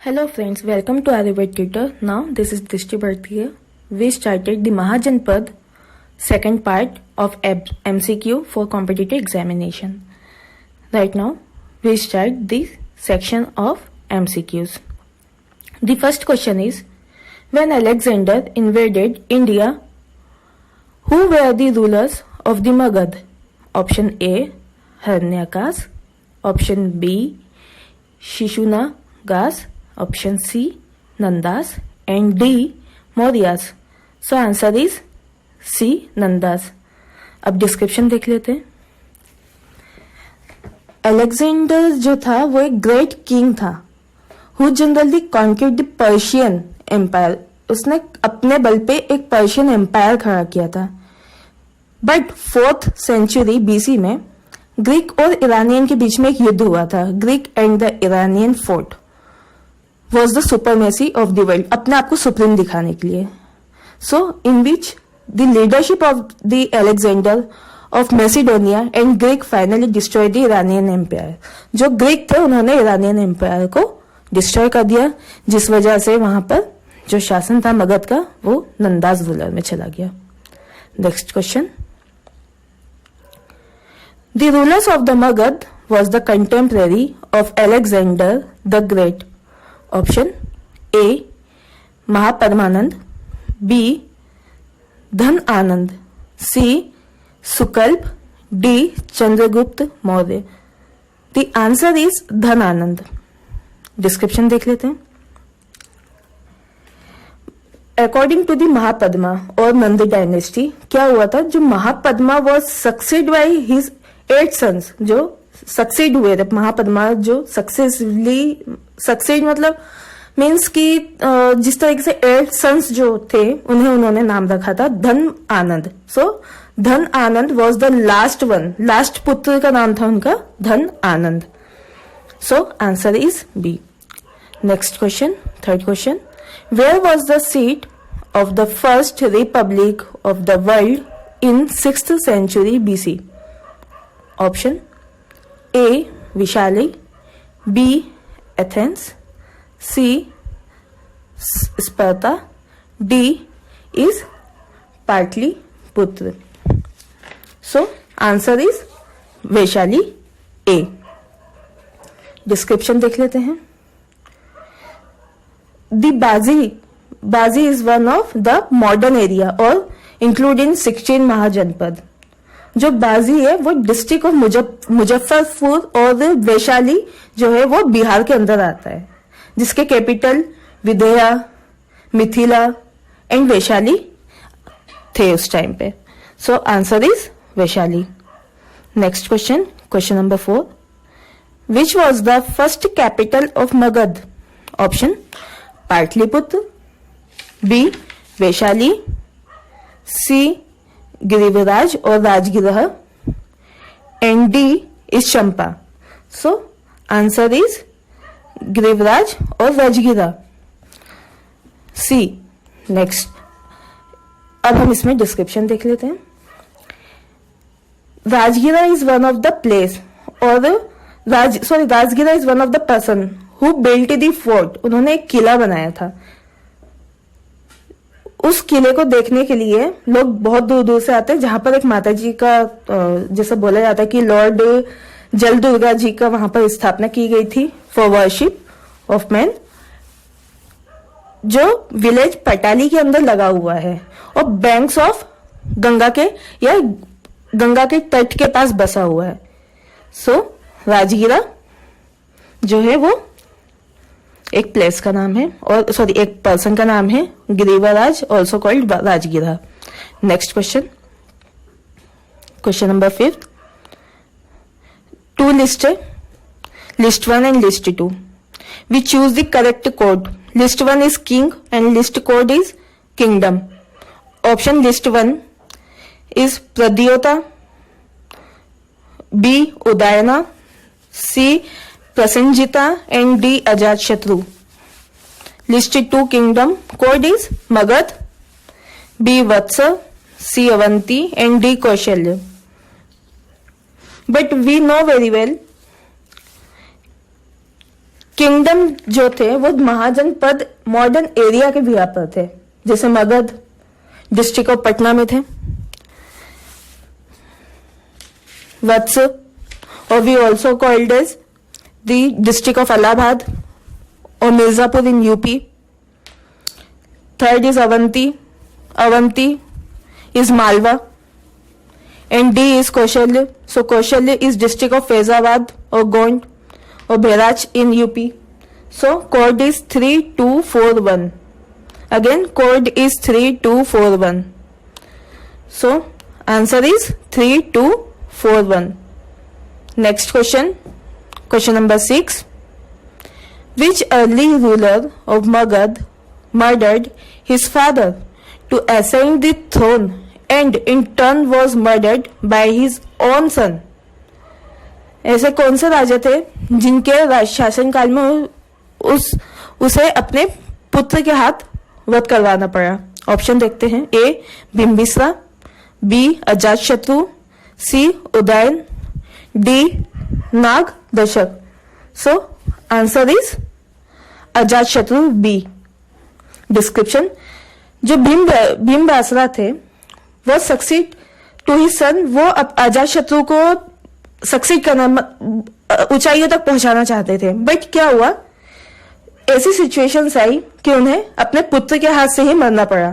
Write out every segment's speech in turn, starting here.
Hello friends, welcome to Ayurved Tutor. Now this is Drishti Bhartiya. We started the Mahajanpad second part of MCQ for competitive examination. Right now we start the section of MCQs. The first question is, when Alexander invaded India, who were the rulers of the Magad? Option A, Hiranyakas. Option B, Shishunagas. Option C, Nandas. And D, Mauryas. So answer is C, Nandas. अब description देख लेते हैं. Alexander जो था वो एक great king था who generally conquered the Persian empire. उसने अपने बल पे एक पर्शियन एम्पायर खड़ा किया था. बट 4th सेंचुरी बीसी में ग्रीक और ईरानियन के बीच में एक युद्ध हुआ था. Greek and the Iranian fought was the supremacy of the world, अपने आप को सुप्रीम दिखाने के लिए. So in which the leadership of the Alexander of Macedonia and Greek finally destroy the Iranian empire. जो ग्रीक थे उन्होंने ईरानियन एम्पायर को डिस्ट्रॉय कर दिया, जिस वजह से वहां पर जो शासन था मगध का वो नंदास रूलर में चला गया. Next question. The rulers of the Magadha was the contemporary of Alexander the great. Option A, Mahapadmananda. B, Dhan Anand. C, Sukalpa. D, Chandragupta Maurya. The answer is Dhan Anand. Description देख लेते हैं. अकॉर्डिंग टू द महापद्मा और नंद डायनेस्टी, क्या हुआ था, जो Mahapadma was succeed by his 8 sons. जो succeed हुए थे महापद्मा, जो सक्सीड मतलब मीन्स कि जिस तरीके से 8 सन्स जो थे उन्हें उन्होंने नाम रखा था धन Anand. So Dhan Anand was the last one, last पुत्र का नाम था उनका Dhan Anand. So answer is B. Next question, third question. Where was the seat of the first republic of the world in 6th century BC? Option A, Vaishali. B, Athens. C, Sparta. D is Pataliputra. So answer is Vaishali A. Description देख लेते हैं. The Vajji is one of the modern area और include इन 16 महाजनपद. जो बाजी है वो district of Muzaffarpur और वैशाली जो है वो बिहार के अंदर आता है, जिसके कैपिटल विदया, मिथिला एंड वैशाली थे उस टाइम पे. So answer is Vaishali. Next question, question number 4. Which was the first capital of Magadha? Option Pataliputra. B, Vaishali. C, Girivraj और Rajgriha. And D is Champa. So answer is Girivraj और राजगिरा, सी. नेक्स्ट, अब हम इसमें डिस्क्रिप्शन देख लेते हैं. राजगिरा is one of the place और राजगिरा is one of the person who built the fort. उन्होंने एक किला बनाया था. उस किले को देखने के लिए लोग बहुत दूर दूर से आते हैं, जहां पर एक माता जी का जैसे बोला जाता है कि लॉर्ड जल दुर्गा जी का वहां पर स्थापना की गई थी फॉर वर्शिप ऑफ मैन, जो विलेज पटाली के अंदर लगा हुआ है और बैंक्स ऑफ गंगा के या गंगा के तट के पास बसा हुआ है. सो राजगिरा जो है वो एक प्लेस का नाम है और एक पर्सन का नाम है, Girivraj also called Rajgira. Next question, question number 5. 2 list है, list 1 and list 2. We choose the correct code. List 1 is king and list code is kingdom. Option list 1 is Pradyota. B, Udayana. C, Prasenjita and D, Ajatshatu. List 2 kingdom code is Magad. B, Vatsa. C, Avanti and D, Kaushalya. But we know very well kingdom जो थे वो महाजनपद modern area के भी यहाँ पर थे, जैसे Magadh district of Patna में थे, वत्स और we also called as the district of Allahabad और Mirzapur in UP. Third is Avanti. Avanti is Malwa, and D is Kaushalya. So Kaushalya is district of Faizabad or Gond or Bhairach in UP. So code is 3241. Again code is 3241. So answer is 3241. Next question. Question number 6. Which early ruler of Magad murdered his father to ascend the throne and in turn was murdered by his own son? ऐसे कौन से राजा थे जिनके शासनकाल में उसे अपने पुत्र के हाथ वध करवाना पड़ा? ऑप्शन देखते हैं. A Bimbisara, B Ajatashatru, C Udayan, D Nagadasaka. So answer is Ajatashatru, B. Description. जो भीमबासरा थे वो सक्सीड टू ही सन, वो अजातशत्रु को सक्सीड करना, ऊंचाइयों तक पहुंचाना चाहते थे. बट क्या हुआ, ऐसी सिचुएशंस आई कि उन्हें अपने पुत्र के हाथ से ही मरना पड़ा.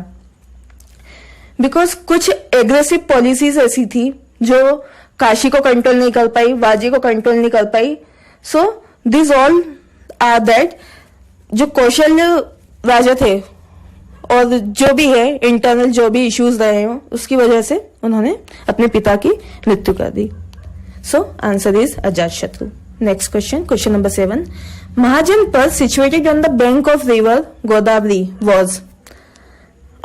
बिकॉज कुछ एग्रेसिव पॉलिसीज ऐसी थी जो काशी को कंट्रोल नहीं कर पाई, वाजी को कंट्रोल नहीं कर पाई. So this all are that जो कौशल्य राजा थे और जो भी है इंटरनल जो भी इश्यूज रहे हो उसकी वजह से उन्होंने अपने पिता की मृत्यु कर दी. So answer is Ajatashatru. Next question. Question number 7. Mahajanapada situated on the bank of river Godavari was?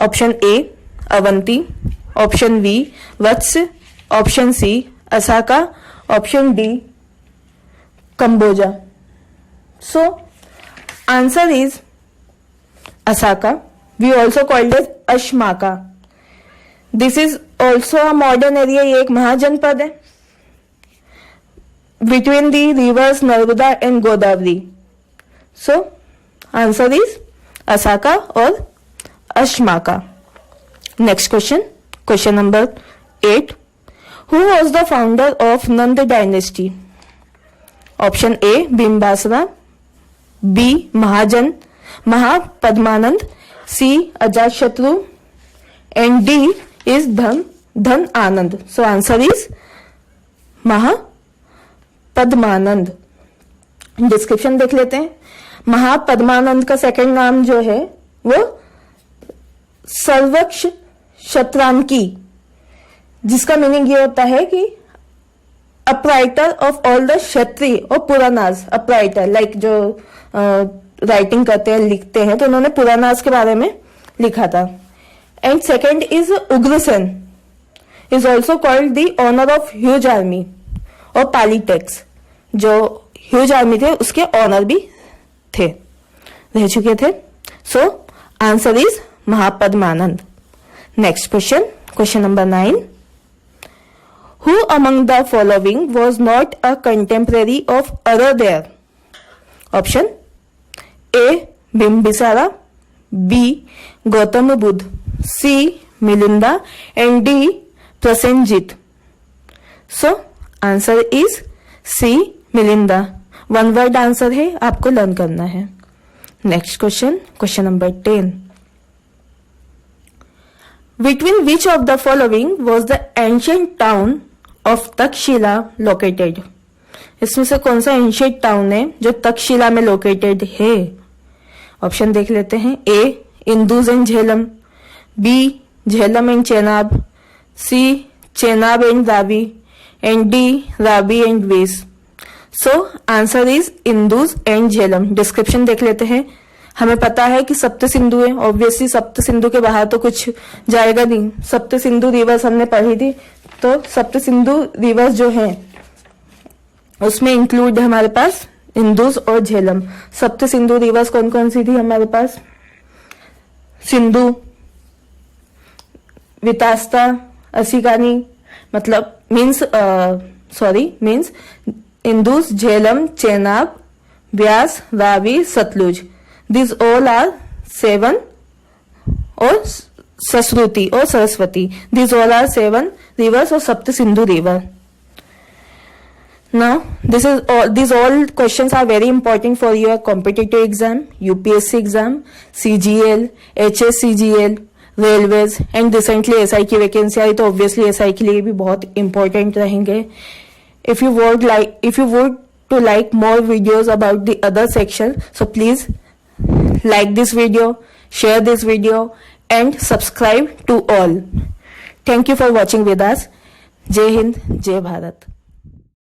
Option A Avanti, option B Vatsa, option C Asaka, option D Kamboja. So answer is Asaka. We also called it Ashmaka. This is also a modern area. ये एक महाजनपद है between the rivers Narmada and Godavari. So answer is Osaka और अश्माका. Next question. Question number 8. Who was the founder of Nanda dynasty? Option A बिंबासरा, B Mahapadmananda, C Ajatashatru and D is धन आनंद. So answer is Mahapadmananda. Description देख लेते हैं. महापद्मानंद का second नाम जो है वो सर्वक्ष शत्रांकी, जिसका मीनिंग ये होता है कि अपराइटर ऑफ ऑल द क्षत्रिय और पुरानाज. अपराइटर लाइक जो राइटिंग करते हैं, लिखते हैं, तो उन्होंने पुरानाज के बारे में लिखा था. And second is Ugrasen, is also called the owner of huge army और पालीटेक्स. जो ह्यूज आर्मी थे उसके ऑनर भी थे, रह चुके थे. सो answer is Mahapadmananda. Next question. Question number 9. Who among the following was not a contemporary of Aradhya? Option A Bimbisara, B Gautama Buddha, C Milinda and D Prasenjit. So answer is C Milinda. One word answer है, आपको learn करना है. Next question. Question number 10. Between which of the following was the ancient town of Takshashila located? इसमें से कौन सा ancient town है जो तक्षशिला में लोकेटेड है? ऑप्शन देख लेते हैं. A Indus and Jhelum, B Jhelum and Chenab, C Chenab and Ravi and D Ravi and Beas. So answer is Indus and Jhelum. Description देख लेते हैं. हमें पता है कि सप्त सिंधु है, ऑब्वियसली सप्त सिंधु के बाहर तो कुछ जाएगा नहीं. सप्त सिंधु रिवर्स हमने पढ़ी थी, तो सप्त सिंधु रिवर्स जो है उसमें इंक्लूड है हमारे पास इंदुज और झेलम. सप्त सिंधु रिवर्स कौन कौन सी थी हमारे पास? सिंधु, वितास्ता, असिकानी, मतलब means Indus, Jhelum, Chenab, Vyas, Ravi, Satluj. These all are 7, or Sasruti or Saraswati. These all are 7 rivers or Sapta Sindhu river. Now, these all questions are very important for your competitive exam, UPSC exam, CGL, HSCGL, railways, and recently SI की vacancy आई तो obviously SI के लिए भी बहुत important रहेंगे. If you would to like more videos about the other section, so please like this video, share this video, and subscribe to all. Thank you for watching with us. Jai Hind, Jai Bharat.